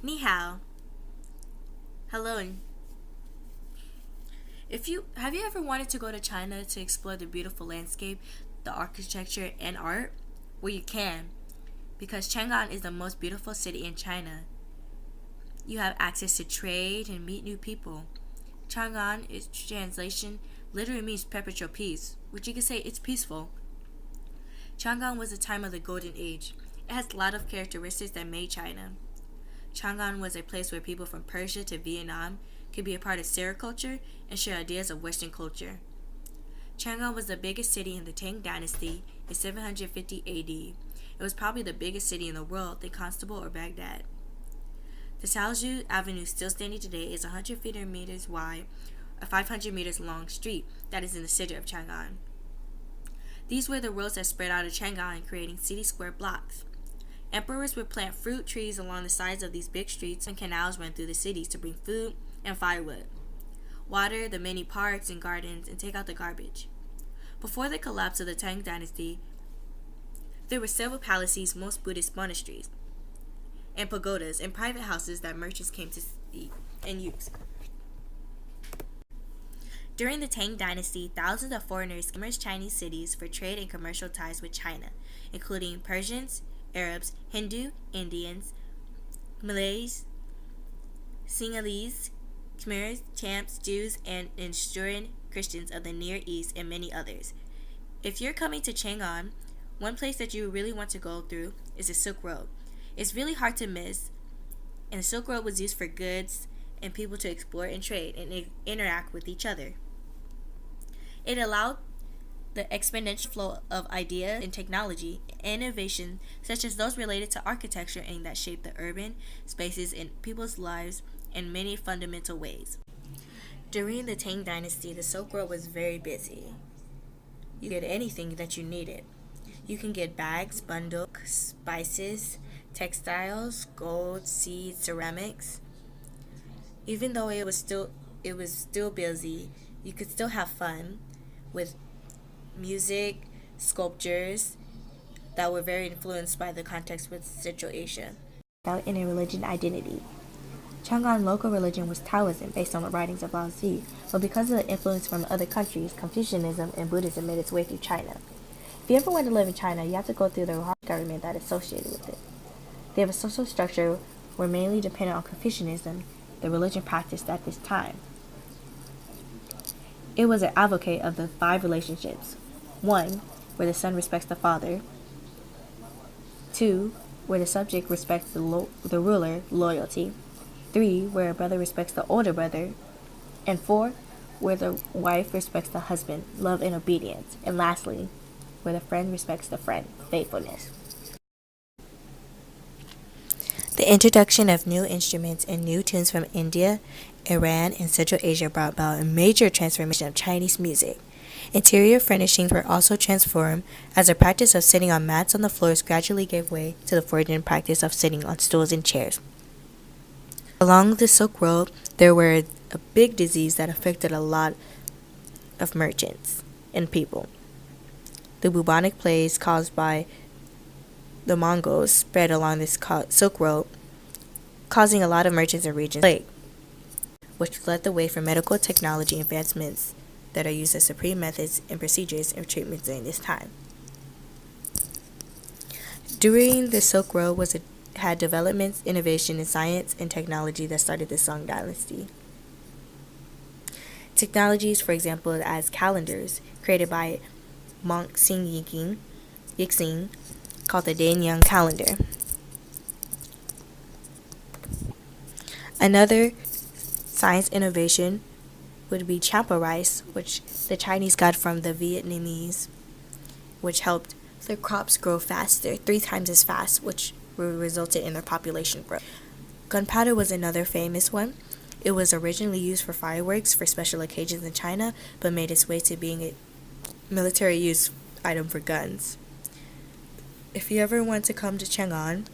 Ni hao. Hello. If you have you ever wanted to go to China to explore the beautiful landscape, the architecture and art? Well, you can, because Chang'an is the most beautiful city in China. You have access to trade and meet new people. Chang'an, its translation, literally means perpetual peace, which you could say it's peaceful. Chang'an was the time of the Golden Age. It has a lot of characteristics that made China. Chang'an was a place where people from Persia to Vietnam could be a part of sericulture and share ideas of Western culture. Chang'an was the biggest city in the Tang Dynasty in 750 AD. It was probably the biggest city in the world than Constantinople or Baghdad. The Salju Avenue, still standing today, is 100 meters wide, a 500 meters long street that is in the center of Chang'an. These were the roads that spread out of Chang'an, creating city square blocks. Emperors would plant fruit trees along the sides of these big streets, and canals ran through the cities to bring food and firewood, water the many parks and gardens, and take out the garbage. Before the collapse of the Tang Dynasty, there were several palaces, most Buddhist monasteries, and pagodas and private houses that merchants came to see and use. During the Tang Dynasty, thousands of foreigners came to Chinese cities for trade and commercial ties with China, including Persians, Arabs, Hindu, Indians, Malays, Sinhalese, Khmers, Champs, Jews, and Nestorian Christians of the Near East, and many others. If you're coming to Chang'an, one place that you really want to go through is the Silk Road. It's really hard to miss, and the Silk Road was used for goods and people to explore and trade and interact with each other. It allowed the exponential flow of ideas and technology and innovation, such as those related to architecture and that shaped the urban spaces in people's lives in many fundamental ways. During the Tang Dynasty, the Silk Road was very busy. You get anything that you needed. You can get bags, bundles, spices, textiles, gold, seeds, ceramics. Even though it was still busy, you could still have fun with music, sculptures that were very influenced by the context with Central Asia. Without any religion identity. Chang'an local religion was Taoism based on the writings of Lao Tzu, but because of the influence from other countries, Confucianism and Buddhism made its way through China. If you ever want to live in China, you have to go through the hard government that is associated with it. They have a social structure where mainly dependent on Confucianism, the religion practiced at this time. It was an advocate of the 5 relationships. 1, where the son respects the father. 2, where the subject respects the ruler, loyalty. 3, where a brother respects the older brother. And 4, where the wife respects the husband, love and obedience. And lastly, where the friend respects the friend, faithfulness. The introduction of new instruments and new tunes from India, Iran, and Central Asia brought about a major transformation of Chinese music. Interior furnishings were also transformed as the practice of sitting on mats on the floors gradually gave way to the forbidden practice of sitting on stools and chairs. Along the Silk Road, there were a big disease that affected a lot of merchants and people. The bubonic plague caused by the Mongols spread along this Silk Road, causing a lot of merchants and regions plague, which led the way for medical technology advancements that are used as supreme methods and procedures and treatments during this time. During the Silk Road had developments, innovation in science and technology that started the Song Dynasty. Technologies, for example, as calendars created by monk Yixing, called the Danyang calendar. Another science innovation would be champa rice, which the Chinese got from the Vietnamese, which helped their crops grow faster, 3 times as fast, which resulted in their population growth. Gunpowder was another famous one. It was originally used for fireworks for special occasions in China, but made its way to being a military use item for guns. If you ever want to come to Chang'an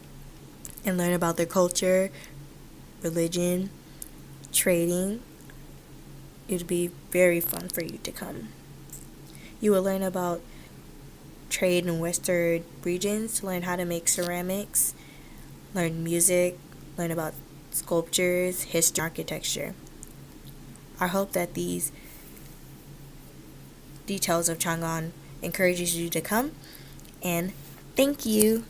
and learn about their culture, religion, trading, it would be very fun for you to come. You will learn about trade in Western regions, learn how to make ceramics, learn music, learn about sculptures, history, architecture. I hope that these details of Chang'an encourages you to come, and thank you.